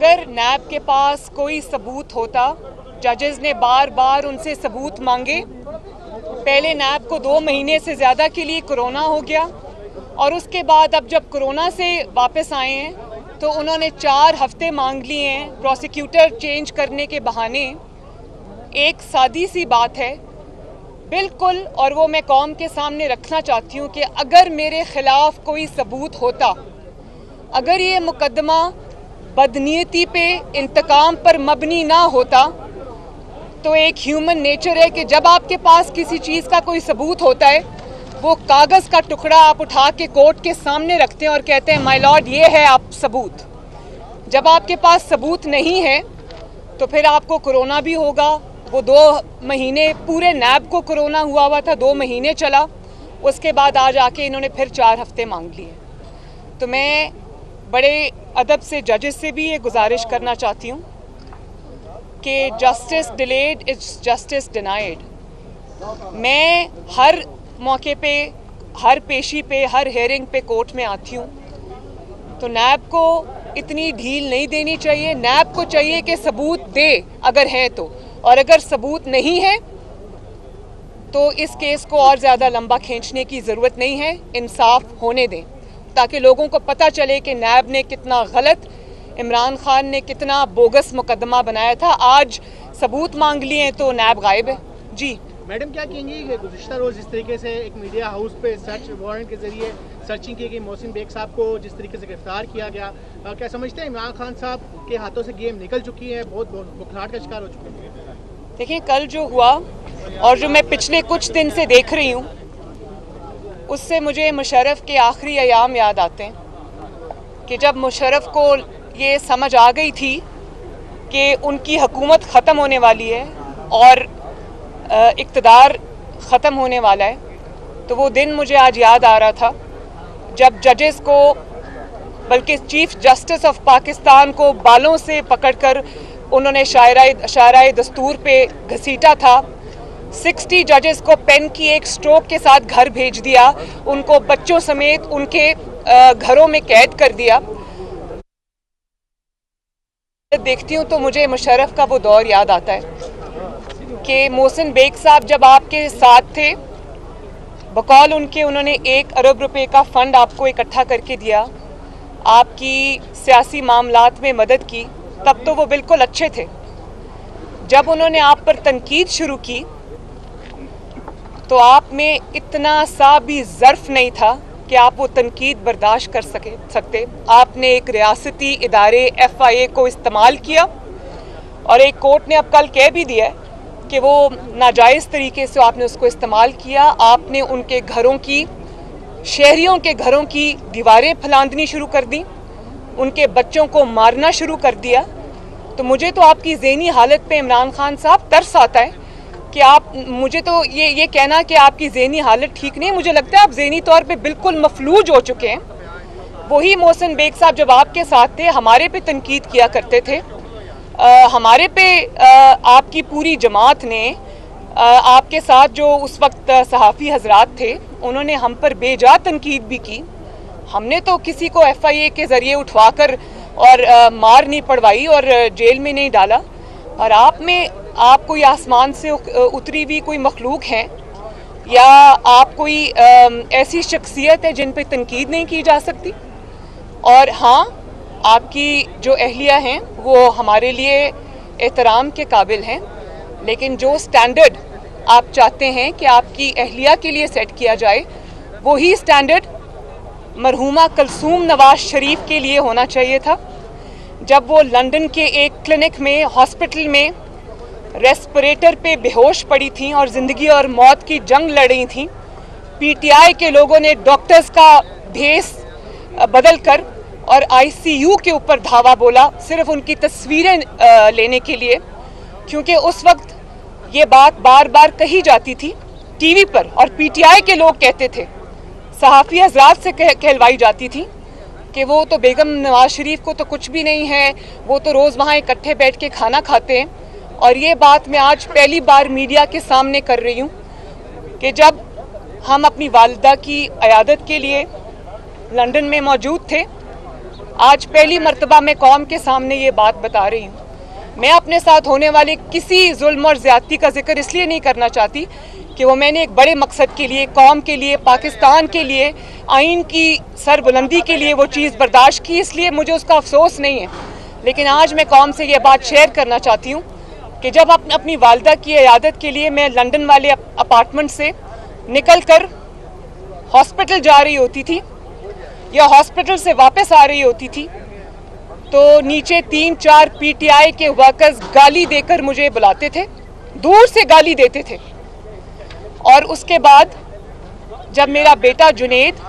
अगर नैब के पास कोई सबूत होता, जजेस ने बार बार उनसे सबूत मांगे। पहले नैब को 2 महीने से ज़्यादा के लिए कोरोना हो गया और उसके बाद अब जब कोरोना से वापस आए हैं तो उन्होंने 4 हफ्ते मांग लिए हैं प्रोसिक्यूटर चेंज करने के बहाने। एक सादी सी बात है बिल्कुल, और वो मैं कौम के सामने रखना चाहती हूँ कि अगर मेरे खिलाफ कोई सबूत होता, अगर ये मुकदमा बदनीयती पे, इंतकाम पर मबनी ना होता, तो एक ह्यूमन नेचर है कि जब आपके पास किसी चीज़ का कोई सबूत होता है, वो कागज़ का टुकड़ा आप उठा के कोर्ट के सामने रखते हैं और कहते हैं माय लॉर्ड ये है आप सबूत। जब आपके पास सबूत नहीं है तो फिर आपको कोरोना भी होगा। वो 2 महीने पूरे नैब को कोरोना हुआ था, 2 महीने चला, उसके बाद आज आके इन्होंने फिर 4 हफ्ते मांग लिए। तो मैं बड़े अदब से जजेस से भी ये गुजारिश करना चाहती हूँ कि justice delayed is justice denied. मैं हर मौके पे, हर पेशी पे, हर हेयरिंग पे कोर्ट में आती हूँ, तो नैब को इतनी ढील नहीं देनी चाहिए। नैब को चाहिए कि सबूत दे अगर है तो, और अगर सबूत नहीं है तो इस केस को और ज़्यादा लंबा खींचने की ज़रूरत नहीं है। इंसाफ होने दें ताकि लोगों को पता चले कि नैब ने कितना गलत, इमरान खान ने कितना बोगस मुकदमा बनाया था। आज सबूत मांग लिए हैं तो नैब गायब है। जी मैडम, क्या कहेंगी कि गुज़िश्ता रोज़ जिस तरीके से एक मीडिया हाउस पे सर्च वारंट के जरिए सर्चिंग की गई, मोहसिन बेग साहब को जिस तरीके से गिरफ्तार किया गया, क्या समझते हैं इमरान खान साहब के हाथों से गेम निकल चुकी है, बहुत बुखलाहट का शिकार हो चुकी है? देखिए, कल जो हुआ और जो मैं पिछले कुछ दिन से देख रही हूँ, उससे मुझे मुशर्रफ के आखिरी अयाम याद आते हैं कि जब मुशर्रफ को ये समझ आ गई थी कि उनकी हुकूमत ख़त्म होने वाली है और इक़्तिदार ख़त्म होने वाला है, तो वो दिन मुझे आज याद आ रहा था जब जजेस को, बल्कि चीफ जस्टिस ऑफ पाकिस्तान को बालों से पकड़कर उन्होंने शायराए दस्तूर पे घसीटा था। 60 जजेस को पेन की एक स्ट्रोक के साथ घर भेज दिया, उनको बच्चों समेत उनके घरों में कैद कर दिया। देखती हूँ तो मुझे मुशर्रफ का वो दौर याद आता है कि मोहसिन बेग साहब जब आपके साथ थे, बकौल उनके उन्होंने 1 अरब रुपए का फ़ंड आपको इकट्ठा करके दिया, आपकी सियासी मामलात में मदद की, तब तो वो बिल्कुल अच्छे थे। जब उन्होंने आप पर तनकीद शुरू की तो आप में इतना सा भी ज़र्फ नहीं था कि आप वो तनकीद बर्दाश्त कर सकते। आपने एक रियासती इदारे FIA को इस्तेमाल किया और एक कोर्ट ने अब कल कह भी दिया है कि वो नाजायज़ तरीके से आपने उसको इस्तेमाल किया। आपने उनके घरों की, शहरियों के घरों की दीवारें फलांदनी शुरू कर दी, उनके बच्चों को मारना शुरू कर दिया। तो मुझे तो आपकी ज़हनी हालत पे इमरान खान साहब तरस आता है कि आप, मुझे तो ये कहना कि आपकी ज़हनी हालत ठीक नहीं, मुझे लगता है आप ज़हनी तौर पे बिल्कुल मफलूज हो चुके हैं। वही मोहसिन बेग साहब जब आपके साथ थे, हमारे पे तनकीद किया करते थे, हमारे पे आपकी पूरी जमात ने, आपके साथ जो उस वक्त सहाफ़ी हजरात थे, उन्होंने हम पर बेजा तनकीद भी की। हमने तो किसी को FIA के ज़रिए उठवाकर और मार नहीं पड़वाई और जेल में नहीं डाला, और आप कोई आसमान से उतरी हुई कोई मखलूक हैं या आप कोई ऐसी शख्सियत है जिन पे तनकीद नहीं की जा सकती। और हाँ, आपकी जो अहलिया हैं वो हमारे लिए एहतराम के काबिल हैं, लेकिन जो स्टैंडर्ड आप चाहते हैं कि आपकी अहलिया के लिए सेट किया जाए, वही स्टैंडर्ड मरहूमा कुलसूम नवाज शरीफ के लिए होना चाहिए था। जब वो लंदन के एक क्लिनिक में, हॉस्पिटल में रेस्पिरेटर पे बेहोश पड़ी थी और ज़िंदगी और मौत की जंग लड़ रही थी, PTI के लोगों ने डॉक्टर्स का भेस बदल कर और ICU के ऊपर धावा बोला, सिर्फ उनकी तस्वीरें लेने के लिए, क्योंकि उस वक्त ये बात बार बार कही जाती थी TV पर और PTI के लोग कहते थे, सहाफ़ी हज़रात से कहलवाई जाती थी कि वो तो बेगम नवाज शरीफ को तो कुछ भी नहीं है, वो तो रोज़ वहाँ इकट्ठे बैठ के खाना खाते हैं। और ये बात मैं आज पहली बार मीडिया के सामने कर रही हूँ कि जब हम अपनी वालिदा की अयादत के लिए लंदन में मौजूद थे आज पहली मर्तबा मैं कौम के सामने ये बात बता रही हूँ। मैं अपने साथ होने वाले किसी जुल्म और ज्यादती का जिक्र इसलिए नहीं करना चाहती कि वो मैंने एक बड़े मकसद के लिए, कौम के लिए, पाकिस्तान के लिए, आइन की सरबुलंदी के लिए वो चीज़ बर्दाश्त की, इसलिए मुझे उसका अफसोस नहीं है। लेकिन आज मैं कौम से ये बात शेयर करना चाहती हूँ कि जब अपनी वालदा की इयादत के लिए मैं लंदन वाले अपार्टमेंट से निकल कर हॉस्पिटल जा रही होती थी या हॉस्पिटल से वापस आ रही होती थी, तो नीचे 3-4 पीटीआई के वर्कर्स गाली देकर मुझे बुलाते थे, दूर से गाली देते थे। और उसके बाद जब मेरा बेटा जुनेद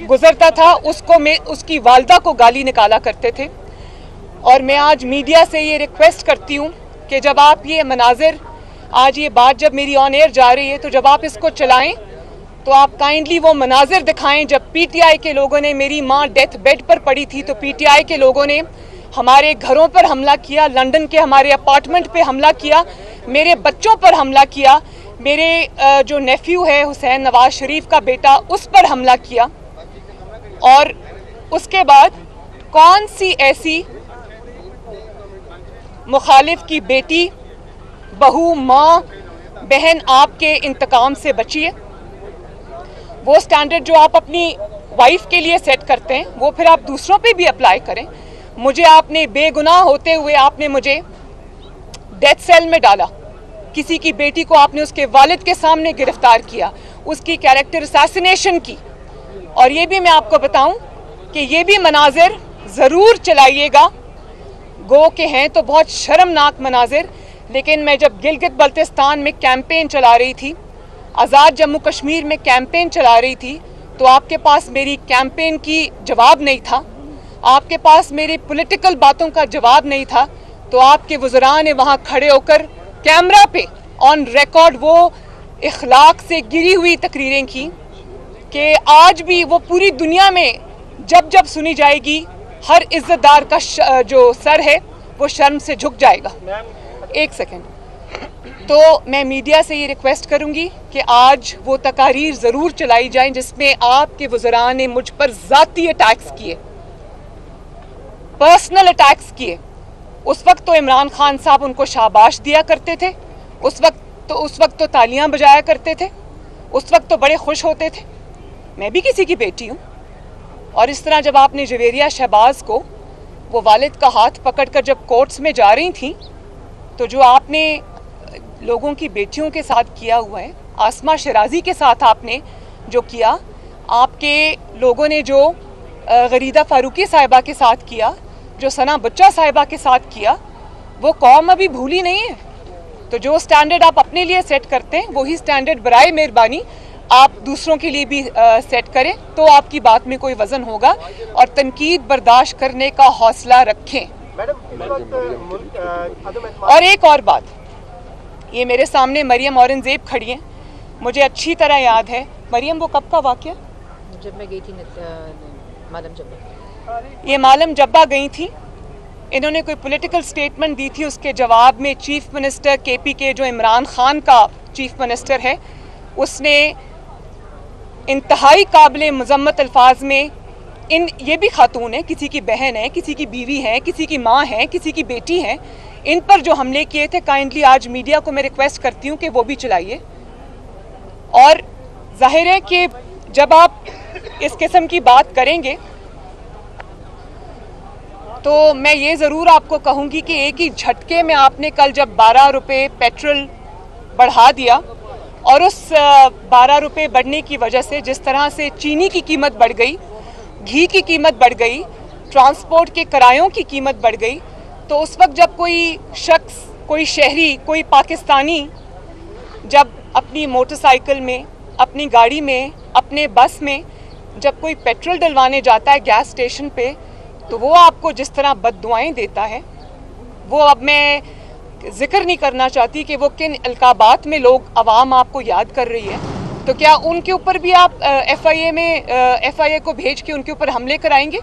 गुजरता था, उसकी वालदा को गाली निकाला करते थे। और मैं आज मीडिया से ये रिक्वेस्ट करती हूँ कि जब आप ये मनाजिर, आज ये बात जब मेरी ऑन एयर जा रही है, तो जब आप इसको चलाएं तो आप काइंडली वो मनाजिर दिखाएं जब पीटीआई के लोगों ने, मेरी माँ डेथ बेड पर पड़ी थी तो पीटीआई के लोगों ने हमारे घरों पर हमला किया, लंदन के हमारे अपार्टमेंट पे हमला किया, मेरे बच्चों पर हमला किया, मेरे जो नेफ्यू है हुसैन नवाज शरीफ का बेटा, उस पर हमला किया। और उसके बाद कौन सी ऐसी मुखालिफ की बेटी, बहू, माँ, बहन आपके इंतकाम से बची है? वो स्टैंडर्ड जो आप अपनी वाइफ के लिए सेट करते हैं वो फिर आप दूसरों पे भी अप्लाई करें। मुझे आपने बेगुनाह होते हुए आपने मुझे डेथ सेल में डाला, किसी की बेटी को आपने उसके वालिद के सामने गिरफ्तार किया, उसकी कैरेक्टर असैसिनेशन की। और ये भी मैं आपको बताऊं कि ये भी मनाजिर ज़रूर चलाइएगा, गो के हैं तो बहुत शर्मनाक मनाजिर। लेकिन मैं जब गिलगित बल्तिस्तान में कैंपेन चला रही थी, आज़ाद जम्मू कश्मीर में कैंपेन चला रही थी, तो आपके पास मेरी कैंपेन की जवाब नहीं था, आपके पास मेरी पॉलिटिकल बातों का जवाब नहीं था। तो आपके वज़रा ने वहाँ खड़े होकर कैमरा पे ऑन रिकॉर्ड वो इखलाक से गिरी हुई तकरीरें की कि आज भी वो पूरी दुनिया में जब जब सुनी जाएगी, हर इज्जतदार का जो सर है वो शर्म से झुक जाएगा। एक सेकेंड। तो मैं मीडिया से ये रिक्वेस्ट करूंगी कि आज वो तकारीर ज़रूर चलाई जाएं जिसमें आपके वज़रा ने मुझ पर ज़ाती अटैक्स किए, पर्सनल अटैक्स किए। उस वक्त तो इमरान खान साहब उनको शाबाश दिया करते थे, उस वक्त तो तालियां बजाया करते थे, उस वक्त तो बड़े खुश होते थे। मैं भी किसी की बेटी हूँ। और इस तरह जब आपने जवेरिया शहबाज को वो वालिद का हाथ पकड़कर जब कोर्ट्स में जा रही थी, तो जो आपने लोगों की बेटियों के साथ किया हुआ है, आसमा शराजी के साथ आपने जो किया, आपके लोगों ने जो गरीदा फारूकी साहिबा के साथ किया, जो सना बच्चा साहिबा के साथ किया, वो कौम अभी भूली नहीं है। तो जो स्टैंडर्ड आप अपने लिए सेट करते हैं वही स्टैंडर्ड बराए मेहरबानी आप दूसरों के लिए भी सेट करें, तो आपकी बात में कोई वजन होगा। और तनकीद बर्दाश्त करने का हौसला रखें। और एक और बात, ये मेरे सामने मरियम औरंगजेब खड़ी हैं, मुझे अच्छी तरह याद है। मरियम, वो कब का वाक़या? जब मैं गई थी मालम जब्बा। ये मालम जब्बा गई थी, इन्होंने कोई पॉलिटिकल स्टेटमेंट दी थी, उसके जवाब में चीफ मिनिस्टर केपी के जो इमरान खान का चीफ मिनिस्टर है, उसने इंतहाई काबिल मजम्मत अल्फाज में ये भी खातून है, किसी की बहन है, किसी की बीवी है, किसी की माँ है, किसी की बेटी है, इन पर जो हमले किए थे, काइंडली आज मीडिया को मैं रिक्वेस्ट करती हूँ कि वो भी चलाइए। और जाहिर है कि जब आप इस किस्म की बात करेंगे तो मैं ये ज़रूर आपको कहूँगी कि एक ही झटके में आपने कल जब 12 रुपये पेट्रोल बढ़ा दिया, और उस 12 रुपये बढ़ने की वजह से जिस तरह से चीनी की कीमत बढ़ गई, घी की कीमत बढ़ गई, ट्रांसपोर्ट के किरायों की कीमत बढ़ गई, तो उस वक्त जब कोई शख्स, कोई शहरी, कोई पाकिस्तानी जब अपनी मोटरसाइकिल में, अपनी गाड़ी में, अपने बस में जब कोई पेट्रोल डलवाने जाता है गैस स्टेशन पे, तो वो आपको जिस तरह बद्दुआएं देता है, वो अब मैं जिक्र नहीं करना चाहती कि वो किन अलकाबात में लोग अवाम आपको याद कर रही है। तो क्या उनके ऊपर भी आप एफआईए को भेज के उनके ऊपर हमले कराएंगे?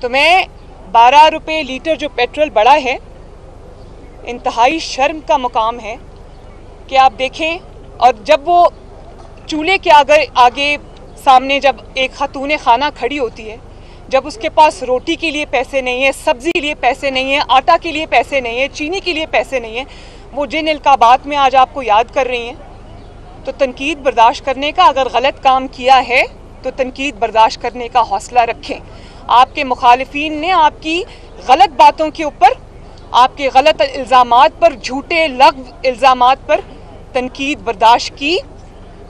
तो मैं 12 रुपये लीटर जो पेट्रोल बढ़ा है, इंतहाई शर्म का मुकाम है कि आप देखें। और जब वो चूल्हे के आगे सामने जब एक खातून खाना खड़ी होती है, जब उसके पास रोटी के लिए पैसे नहीं है, सब्जी के लिए पैसे नहीं है, आटा के लिए पैसे नहीं है, चीनी के लिए पैसे नहीं है, वो जिन इल्काबात में आज आपको याद कर रही हैं, तो तनकीद बर्दाश्त करने का, अगर गलत काम किया है तो तनकीद बर्दाश्त करने का हौसला रखें। आपके मुखालिफिन ने आपकी गलत बातों के ऊपर, आपके गलत इल्ज़ामात पर, झूठे लग़्व इल्ज़ामात पर तनकीद बर्दाश्त की,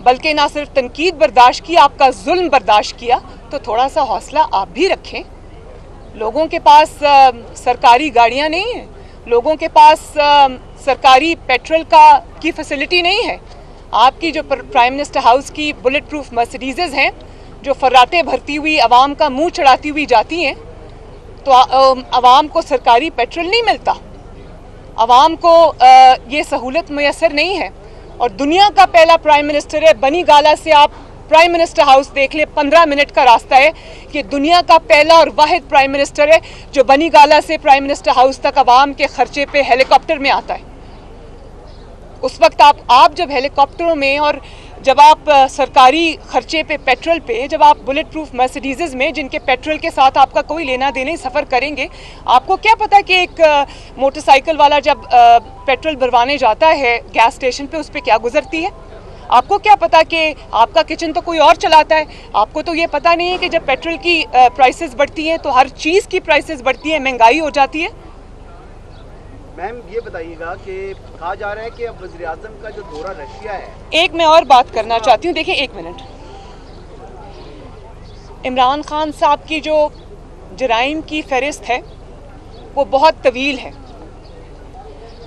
बल्कि ना सिर्फ तनकीद बर्दाश्त की, आपका जुल्म बर्दाश्त किया। तो थोड़ा सा हौसला आप भी रखें। लोगों के पास सरकारी गाड़ियां नहीं हैं, लोगों के पास सरकारी पेट्रोल की फैसिलिटी नहीं है। आपकी जो प्राइम मिनिस्टर हाउस की बुलेट प्रूफ मर्सिडीज़ हैं, जो फर्राटे भरती हुई आवाम का मुंह चढ़ाती हुई जाती हैं, तो आवाम को सरकारी पेट्रोल नहीं मिलता, आवाम को ये सहूलत मैसर नहीं है। और दुनिया का पहला प्राइम मिनिस्टर है, बनी गाला से आप प्राइम मिनिस्टर हाउस देख ले, 15 मिनट का रास्ता है कि दुनिया का पहला और वाहिद प्राइम मिनिस्टर है जो बनी गाला से प्राइम मिनिस्टर हाउस तक आवाम के खर्चे पे हेलीकॉप्टर में आता है। उस वक्त आप जब हेलीकॉप्टरों में और जब आप सरकारी खर्चे पे, पेट्रोल पे, जब आप बुलेट प्रूफ मर्सिडीज़ में, जिनके पेट्रोल के साथ आपका कोई लेना देना सफ़र करेंगे, आपको क्या पता कि एक मोटरसाइकिल वाला जब पेट्रोल भरवाने जाता है गैस स्टेशन पे, उस पर क्या गुजरती है? आपको क्या पता कि आपका किचन तो कोई और चलाता है? आपको तो ये पता नहीं है कि जब पेट्रोल की प्राइसेस बढ़ती हैं तो हर चीज़ की प्राइसेस बढ़ती है, महंगाई हो जाती है। मैम ये बताइएगा कि कहा जा रहा है कि अब वज़ीर आज़म का जो दौरा रशिया है। एक मैं और बात करना चाहती हूँ, देखिए एक मिनट। इमरान खान साहब की जो जराइम की फहरिस्त है वो बहुत तवील है,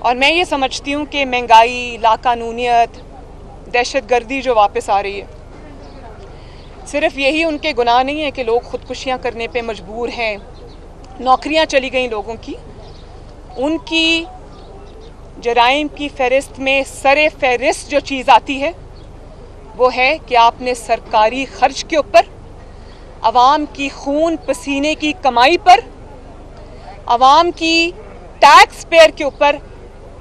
और मैं ये समझती हूँ कि महंगाई, लाकानूनियत, दहशतगर्दी जो वापस आ रही है, सिर्फ यही उनके गुनाह नहीं है कि लोग खुदकुशियाँ करने पे मजबूर हैं, नौकरियाँ चली गई लोगों की। उनकी जराइम की फहरिस्त में सरे फहरिस्त जो चीज़ आती है वो है कि आपने सरकारी खर्च के ऊपर, आवाम की खून पसीने की कमाई पर, आवाम की टैक्स पेयर के ऊपर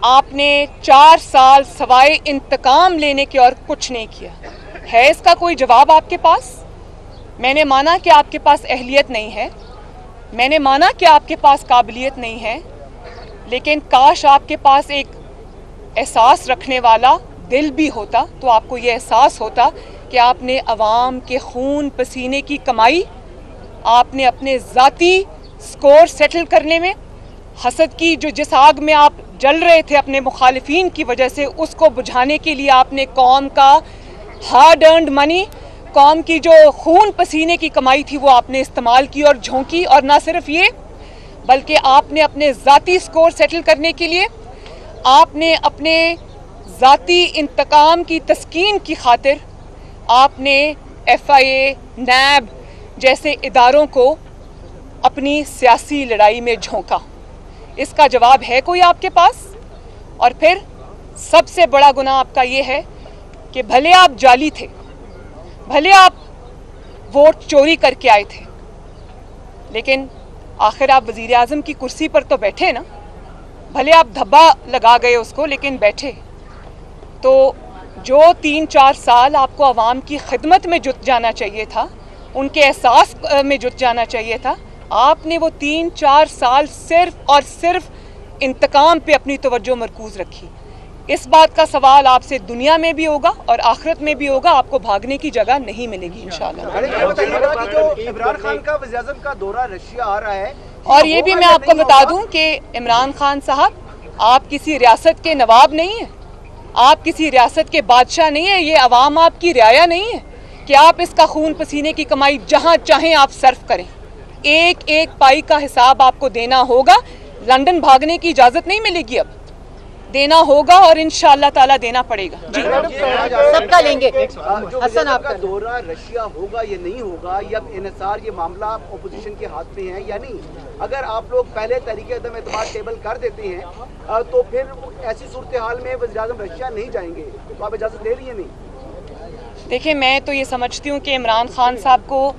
आपने 4 साल सवाए इंतकाम लेने के और कुछ नहीं किया। है इसका कोई जवाब आपके पास? मैंने माना कि आपके पास अहलियत नहीं है, मैंने माना कि आपके पास काबिलियत नहीं है, लेकिन काश आपके पास एक एहसास रखने वाला दिल भी होता, तो आपको ये एहसास होता कि आपने अवाम के खून पसीने की कमाई, आपने अपने ज़ाती स्कोर सेटल करने में, हसद की जिस आग में आप जल रहे थे अपने मुखालिफिन की वजह से, उसको बुझाने के लिए आपने कौम का हार्ड अर्नड मनी, कौम की जो खून पसीने की कमाई थी वो आपने इस्तेमाल की और झोंकी। और ना सिर्फ ये, बल्कि आपने अपने ज़ाती स्कोर सेटल करने के लिए, आपने अपने ज़ाती इंतकाम की तस्कीन की खातिर आपने FIA, NAB जैसे इदारों को अपनी सियासी लड़ाई में झोंका। इसका जवाब है कोई आपके पास? और फिर सबसे बड़ा गुनाह आपका ये है कि भले आप जाली थे, भले आप वोट चोरी करके आए थे, लेकिन आखिर आप वज़ीर आज़म की कुर्सी पर तो बैठे ना। भले आप धब्बा लगा गए उसको, लेकिन बैठे। तो जो 3-4 साल आपको आवाम की खिदमत में जुट जाना चाहिए था, उनके एहसास में जुट जाना चाहिए था, आपने वो 3-4 साल सिर्फ और सिर्फ इंतकाम पे अपनी तवज्जो मरकूज़ रखी। इस बात का सवाल आपसे दुनिया में भी होगा और आखिरत में भी होगा। आपको भागने की जगह नहीं मिलेगी इंशाल्लाह। ये बताइएगा कि जो इमरान खान का वज़ीर आज़म का दौरा रशिया आ रहा है, और ये भी मैं आपको बता दूं कि इमरान खान साहब, आप किसी रियासत के नवाब नहीं हैं, आप किसी रियासत के बादशाह नहीं है, ये अवाम आपकी रियाया नहीं है कि आप इसका खून पसीने की कमाई जहां चाहें आप सर्फ करें। एक एक पाई का हिसाब आपको देना होगा। लंदन भागने की इजाजत नहीं मिलेगी, अब देना होगा और इंशाअल्लाह ताला देना पड़ेगा। जी सबका लेंगे। हसन, आपका दौरा रशिया होगा या नहीं होगा, या इन्हिसार, ये मामला अपोजिशन के हाथ में है या नहीं? अगर आप लोग पहले तरीके अदम एतमाद टेबल कर देते हैं तो फिर ऐसी सूरत हाल में वज़ीर आज़म रशिया नहीं जाएंगे, तो आप इजाज़त ले रही है? नहीं। देखिए, मैं तो ये समझती हूँ कि इमरान खान साहब को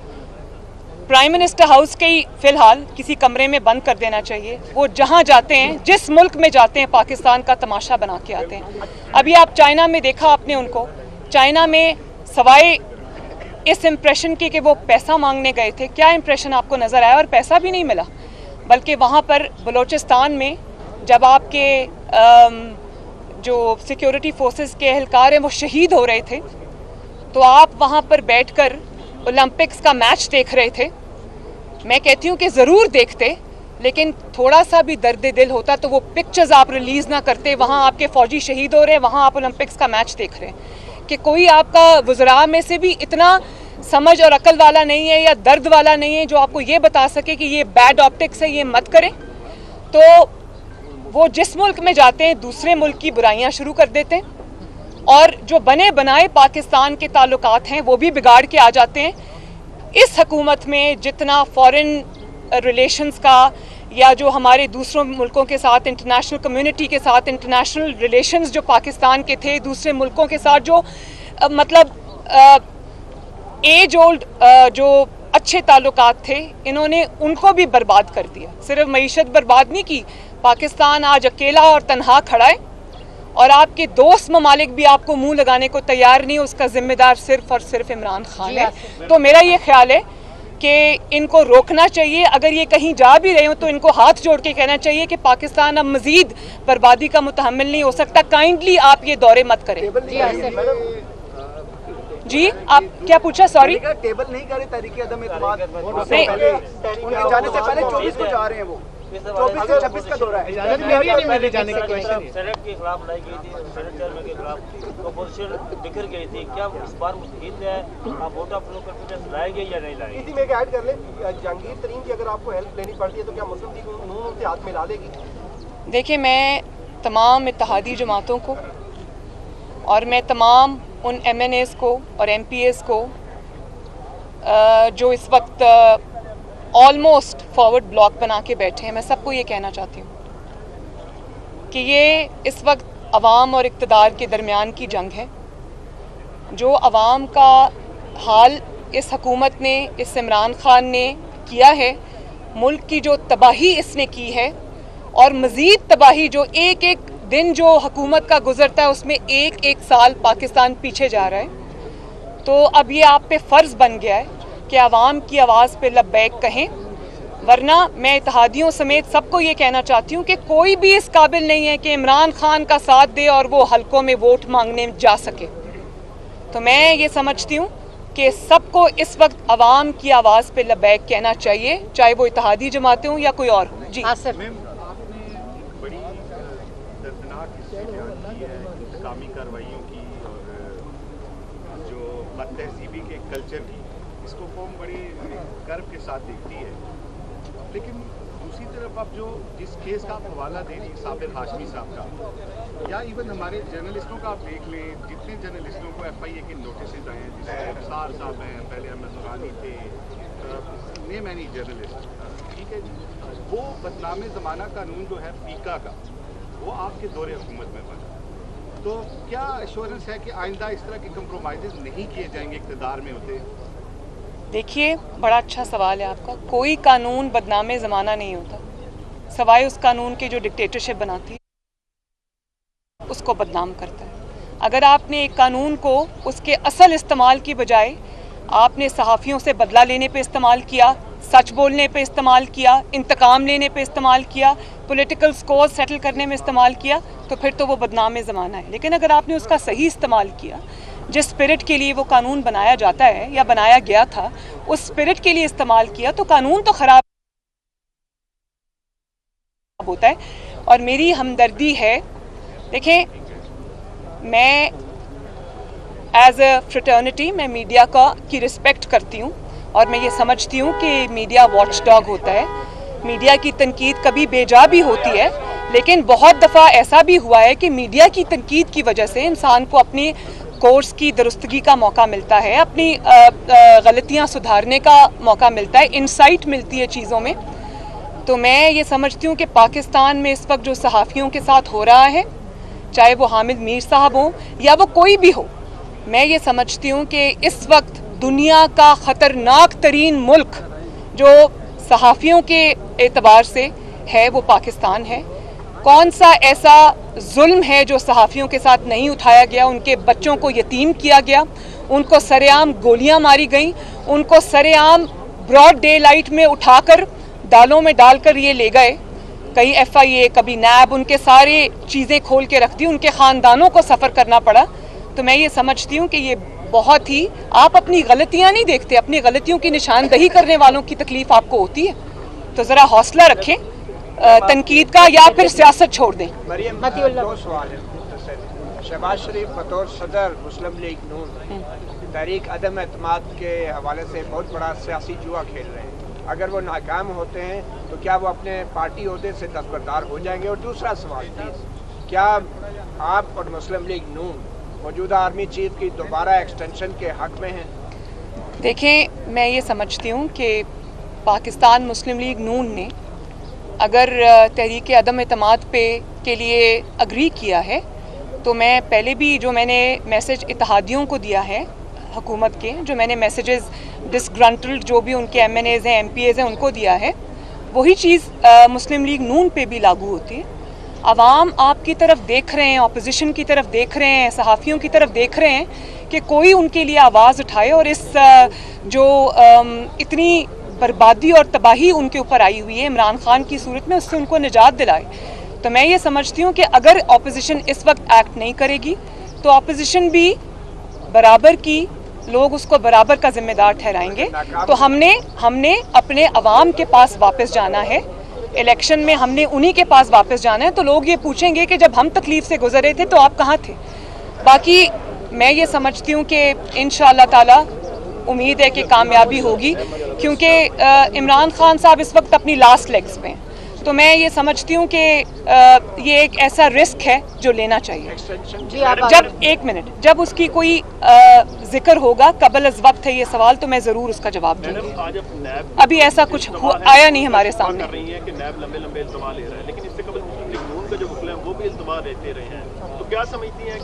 प्राइम मिनिस्टर हाउस के ही फिलहाल किसी कमरे में बंद कर देना चाहिए। वो जहाँ जाते हैं, जिस मुल्क में जाते हैं, पाकिस्तान का तमाशा बना के आते हैं। अभी आप चाइना में देखा आपने उनको, चाइना में सवाए इस इम्प्रेशन की कि वो पैसा मांगने गए थे। क्या इम्प्रेशन आपको नज़र आया? और पैसा भी नहीं मिला, बल्कि वहाँ पर बलूचिस्तान में जब आपके जो सिक्योरिटी फोर्सेस के एहलकार हैं वो शहीद हो रहे थे, तो आप वहाँ पर बैठकर ओलंपिक्स का मैच देख रहे थे। मैं कहती हूँ कि ज़रूर देखते, लेकिन थोड़ा सा भी दर्द दिल होता तो वो पिक्चर्स आप रिलीज़ ना करते। वहाँ आपके फ़ौजी शहीद हो रहे हैं, वहाँ आप ओलंपिक्स का मैच देख रहे हैं। कि कोई आपका वज़रा में से भी इतना समझ और अकल वाला नहीं है या दर्द वाला नहीं है जो आपको ये बता सके कि ये बैड ऑप्टिक्स है, ये मत करें। तो वो जिस मुल्क में जाते हैं दूसरे मुल्क की बुराइयां शुरू कर देते हैं, और जो बने बनाए पाकिस्तान के ताल्लुकात हैं वो भी बिगाड़ के आ जाते हैं। इस हुकूमत में जितना फॉरेन रिलेशंस का या जो हमारे दूसरों मुल्कों के साथ इंटरनेशनल कम्युनिटी के साथ इंटरनेशनल रिलेशंस जो पाकिस्तान के थे दूसरे मुल्कों के साथ, जो मतलब एज ओल्ड जो अच्छे ताल्लुकात थे, इन्होंने उनको भी बर्बाद कर दिया। सिर्फ मईशत बर्बाद नहीं की, पाकिस्तान आज अकेला और तनहा खड़ा है और आपके दोस्त ममालिक भी आपको मुंह लगाने को तैयार नहीं। उसका जिम्मेदार सिर्फ और सिर्फ इमरान खान है। तो मेरा ये ख्याल है कि इनको रोकना चाहिए। अगर ये कहीं जा भी रहे हो तो इनको हाथ जोड़ के कहना चाहिए कि पाकिस्तान अब मजीद बर्बादी का मुतहम्मिल नहीं हो सकता। काइंडली आप ये दौरे मत करें। जी आप क्या पूछा? सॉरी, टेबल नहीं करे तरीके अदम एतमाद उनके जाने से पहले 24 को जा रहे हैं। वो 24 से 26 का दौरा है। नहीं मिलने जाने का क्वेश्चन है। सेनेट के खिलाफ लाई गई थी, सेनेट चेयरमैन के खिलाफ अपोजिशन बिखर गई थी। क्या इस बार मुस्तैद है आप वोट ऑफ नो कॉन्फिडेंस लाएंगे या नहीं लाएंगे? इसी में एक ऐड कर ले, जहांगीर तरीन की अगर आपको हेल्प लेनी पड़ती है तो क्या मुस्लिम लीग नून से हाथ मिला लेगी? देखिए, मैं तमाम इत्तेहादी जमातों को और मैं तमाम उन MNAs को और MPAs को जो इस वक्त ऑलमोस्ट फॉरवर्ड ब्लॉक बना के बैठे हैं, मैं सबको ये कहना चाहती हूँ कि ये इस वक्त अवाम और इक़्तिदार के दरमियान की जंग है। जो अवाम का हाल इस हुकूमत ने, इस इमरान खान ने किया है, मुल्क की जो तबाही इसने की है और मज़ीद तबाही जो एक एक दिन जो हुकूमत का गुजरता है उसमें एक एक साल पाकिस्तान पीछे जा रहा है। तो अब ये आप पे फ़र्ज़ बन गया है कि आवाम की आवाज़ पे लब्बैक कहें, वरना मैं इत्तेहादियों समेत सबको ये कहना चाहती हूँ कि कोई भी इस काबिल नहीं है कि इमरान खान का साथ दे और वो हलकों में वोट मांगने जा सके। तो मैं ये समझती हूँ कि सबको इस वक्त आवाम की आवाज़ पे लब्बैक कहना चाहिए, चाहे वो इत्तेहादी जमातें हों या कोई और हो। जी इंतकामी कार्रवाइयों की और जो बदतहजीबी के कल्चर की, इसको कौम बड़ी गर्व के साथ देखती है। लेकिन दूसरी तरफ अब जो जिस केस का आप हवाला दे रही साबिर हाशमी साहब का, या इवन हमारे जर्नलिस्टों का आप देख लें, जितने जर्नलिस्टों को FIA के नोटिस आए हैं, जिसमें सार साहब हैं, पहले अहमद नूरानी थे, नेम एनी जर्नलिस्ट, ठीक है जी, वो बदनाम ज़माना कानून जो है फीका का, वो आपके दौरे हुकूमत में बना। तो क्या एश्योरेंस है कि आइंदा इस तरह के कंप्रोमाइज़ नहीं किए जाएंगे इक़्तिदार में होते? देखिए, बड़ा अच्छा सवाल है आपका। कोई कानून बदनाम ज़माना नहीं होता, सवाए उस कानून की जो डिक्टेटरशिप बनाती है उसको बदनाम करता है। अगर आपने एक कानून को उसके असल इस्तेमाल की बजाय आपने सहाफ़ियों से बदला लेने पे इस्तेमाल किया, सच बोलने पे इस्तेमाल किया, इंतकाम लेने पे इस्तेमाल किया, पॉलिटिकल स्कोर सेटल करने में इस्तेमाल किया, तो फिर तो वो बदनाम ज़माना है। लेकिन अगर आपने उसका सही इस्तेमाल किया, जिस स्पिरिट के लिए वो कानून बनाया जाता है या बनाया गया था, उस स्पिरिट के लिए इस्तेमाल किया, तो कानून तो ख़राब होता है। और मेरी हमदर्दी है, देखें, मैं एज अ फ्रेटर्निटी मैं मीडिया की रिस्पेक्ट करती हूँ और मैं ये समझती हूँ कि मीडिया वॉचडॉग होता है। मीडिया की तनकीद कभी बेजा भी होती है, लेकिन बहुत दफ़ा ऐसा भी हुआ है कि मीडिया की तनकीद की वजह से इंसान को अपनी कोर्स की दुरुस्तगी का मौका मिलता है, अपनी गलतियाँ सुधारने का मौका मिलता है, इंसाइट मिलती है चीज़ों में। तो मैं ये समझती हूँ कि पाकिस्तान में इस वक्त जो सहाफ़ियों के साथ हो रहा है, चाहे वो हामिद मीर साहब हों या वो कोई भी हो, मैं ये समझती हूँ कि इस वक्त दुनिया का ख़तरनाक तरीन मुल्क जो सहाफ़ियों के एतबार से है वो पाकिस्तान है। कौन सा ऐसा जुल्म है जो सहाफ़ियों के साथ नहीं उठाया गया? उनके बच्चों को यतीम किया गया, उनको सरेआम गोलियां मारी गई, उनको सरेआम ब्रॉड डे लाइट में उठाकर दालों में डालकर ये ले गए। कहीं FIA, कभी नैब, उनके सारे चीज़ें खोल के रख दी, उनके ख़ानदानों को सफ़र करना पड़ा। तो मैं ये समझती हूँ कि ये बहुत ही, आप अपनी गलतियाँ नहीं देखते, अपनी गलतियों की निशानदही करने वालों की तकलीफ़ आपको होती है। तो ज़रा हौसला रखें तनकीद का, या फिर सियासत छोड़ दें। दो सवाल है। शहबाज शरीफ बतौर सदर मुस्लिम लीग नून तहरीक अदम एतमाद के हवाले से बहुत बड़ा सियासी जुआ खेल रहे हैं। अगर वो नाकाम होते हैं तो क्या वो अपने पार्टी ओहदे से दस्तबरदार हो जाएंगे? और दूसरा सवाल प्लीज़, क्या आप और मुस्लिम लीग नून मौजूदा आर्मी चीफ की दोबारा एक्सटेंशन के हक में हैं? देखें, मैं ये समझती हूँ कि पाकिस्तान मुस्लिम लीग नून ने अगर तहरीक अदम एतमाद पे के लिए अग्री किया है तो मैं पहले भी जो मैंने मैसेज इत्तेहादियों को दिया है हुकूमत के, जो मैंने मैसेजेस डिसग्रंटल्ड जो भी उनके MNAs हैं, MPAs हैं, उनको दिया है, वही चीज़ मुस्लिम लीग नून पे भी लागू होती है। अवाम आपकी तरफ देख रहे हैं, अपोजिशन की तरफ देख रहे हैं, सहाफ़ियों की तरफ देख रहे हैं कि कोई उनके लिए आवाज़ उठाए और इस जो इतनी बर्बादी और तबाही उनके ऊपर आई हुई है इमरान खान की सूरत में, उससे उनको निजात दिलाए। तो मैं ये समझती हूँ कि अगर अपोजिशन इस वक्त एक्ट नहीं करेगी तो अपोजिशन भी बराबर की, लोग उसको बराबर का जिम्मेदार ठहराएंगे। तो हमने अपने अवाम के पास वापस जाना है, इलेक्शन में हमने उन्हीं के पास वापस जाना है। तो लोग ये पूछेंगे कि जब हम तकलीफ से गुजरे थे तो आप कहाँ थे? बाकी मैं ये समझती हूँ कि इंशाअल्लाह ताला उम्मीद है कि कामयाबी होगी, क्योंकि इमरान खान साहब इस वक्त अपनी लास्ट लेग्स पे हैं। तो मैं ये समझती हूँ कि ये एक ऐसा रिस्क है जो लेना चाहिए। जब एक मिनट, जब उसकी कोई जिक्र होगा, कबल अज़ वक्त है ये सवाल, तो मैं ज़रूर उसका जवाब दूंगी। अभी ऐसा कुछ आया नहीं हमारे सामने।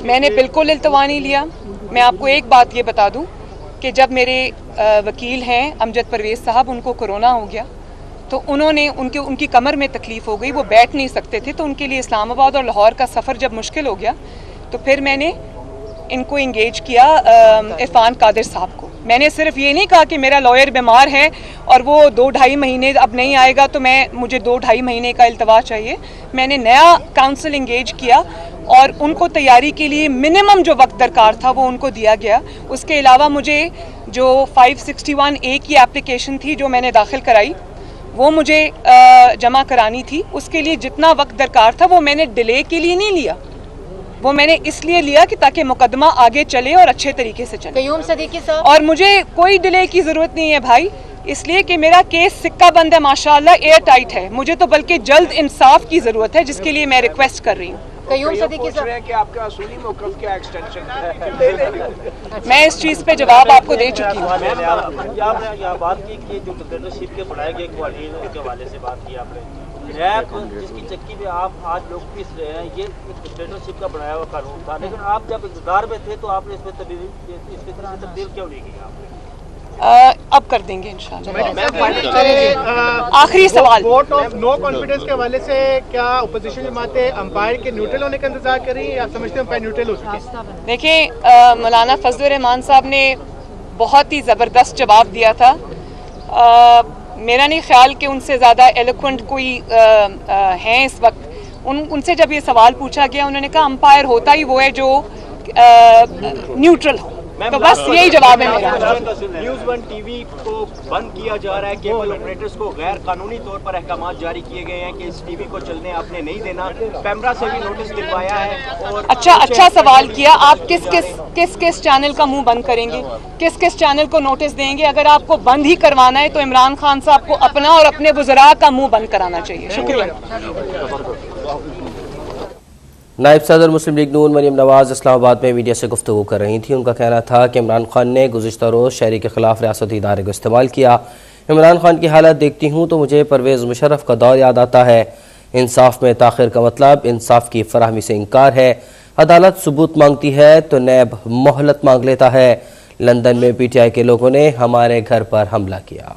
मैंने बिल्कुल इल्तवा नहीं लिया। मैं आपको एक बात ये बता दूं कि जब मेरे वकील हैं अमजद परवेज़ साहब, उनको कोरोना हो गया तो उन्होंने उनकी कमर में तकलीफ़ हो गई, वो बैठ नहीं सकते थे, तो उनके लिए इस्लामाबाद और लाहौर का सफ़र जब मुश्किल हो गया तो फिर मैंने इनको इंगेज किया, इरफान कादिर साहब को। मैंने सिर्फ ये नहीं कहा कि मेरा लॉयर बीमार है और वो 2-2.5 महीने अब नहीं आएगा तो मुझे 2-2.5 महीने का इल्तवा चाहिए। मैंने नया काउंसिल इंगेज किया और उनको तैयारी के लिए मिनिमम जो वक्त दरकार था वो उनको दिया गया। उसके अलावा मुझे जो 561A की एप्लीकेशन थी जो मैंने दाखिल कराई, वो मुझे जमा करानी थी, उसके लिए जितना वक्त दरकार था वो मैंने डिले के लिए नहीं लिया, वो मैंने इसलिए लिया कि ताकि मुकदमा आगे चले और अच्छे तरीके से चले। क़य्यूम सदीकी साहब, और मुझे कोई डिले की ज़रूरत नहीं है भाई, इसलिए कि मेरा केस सिक्का बंद है, माशाल्लाह एयर टाइट है। मुझे तो बल्कि जल्द इंसाफ की ज़रूरत है, जिसके लिए मैं रिक्वेस्ट कर रही हूँ। क़य्यूम सदीकी साहब, कि आपका असूली मौक़िफ़ क्या एक्सटेंशन है? मैं इस चीज़ पे जवाब आपको दे चुकी हूँ। आपने यहाँ बात की कि जो डिक्टेटरशिप के बढ़ाए गए क्वालिटीज के हवाले से बात की आपने, रैप जिसकी चक्की पे आप आज लोग पीस रहे हैं, ये एक डिक्टेटरशिप का बनाया हुआ कानून था, लेकिन आप जब इक़्तिदार में थे तो आपने इसमें तब्दील क्यों नहीं की आपने? अब कर देंगे इंशाल्लाह। आखिरी सवाल, वोट ऑफ नो कॉन्फिडेंस के हवाले से क्या अपोजिशन जमातें अंपायर के न्यूट्रल होने का इंतजार कर रही हैं या समझते हैं अंपायर न्यूट्रल हो चुके हैं? देखें, मौलाना फजलुर रहमान साहब ने बहुत ही ज़बरदस्त जवाब दिया था। मेरा नहीं ख्याल कि उनसे ज़्यादा एलोक्वेंट कोई हैं इस वक्त। उनसे जब ये सवाल पूछा गया, उन्होंने कहा अंपायर होता ही वो है जो न्यूट्रल हो। तो बस यही जवाब है मेरा। न्यूज़ 1 टीवी को बंद किया जा रहा है, केबल ऑपरेटर्स को गैर कानूनी तौर पर अहकाम जारी किए गए हैं कि इस टीवी को चलने आपने नहीं देना। पैमरा से भी नोटिस दिलवाया है। और अच्छा सवाल किया। आप किस चैनल का मुंह बंद करेंगे, किस चैनल को नोटिस देंगे? अगर आपको बंद ही करवाना है तो इमरान खान साहब को अपना और अपने वज़रा का मुंह बंद कराना चाहिए। शुक्रिया। नायब सदर मुस्लिम लीग नून मरीम नवाज़ इस्लामाबाद में मीडिया से गुफ्तगू कर रही थी। उनका कहना था कि इमरान खान ने गुज़िश्ता रोज़ शहरी के ख़िलाफ़ रियासती इदारे को इस्तेमाल किया। इमरान खान की हालत देखती हूँ तो मुझे परवेज़ मुशर्रफ का दौर याद आता है। इंसाफ में ताख़िर का मतलब इंसाफ की फराहमी से इनकार है। अदालत सबूत मांगती है तो नैब मोहलत मांग लेता है। लंदन में PTI के लोगों ने हमारे घर पर हमला किया।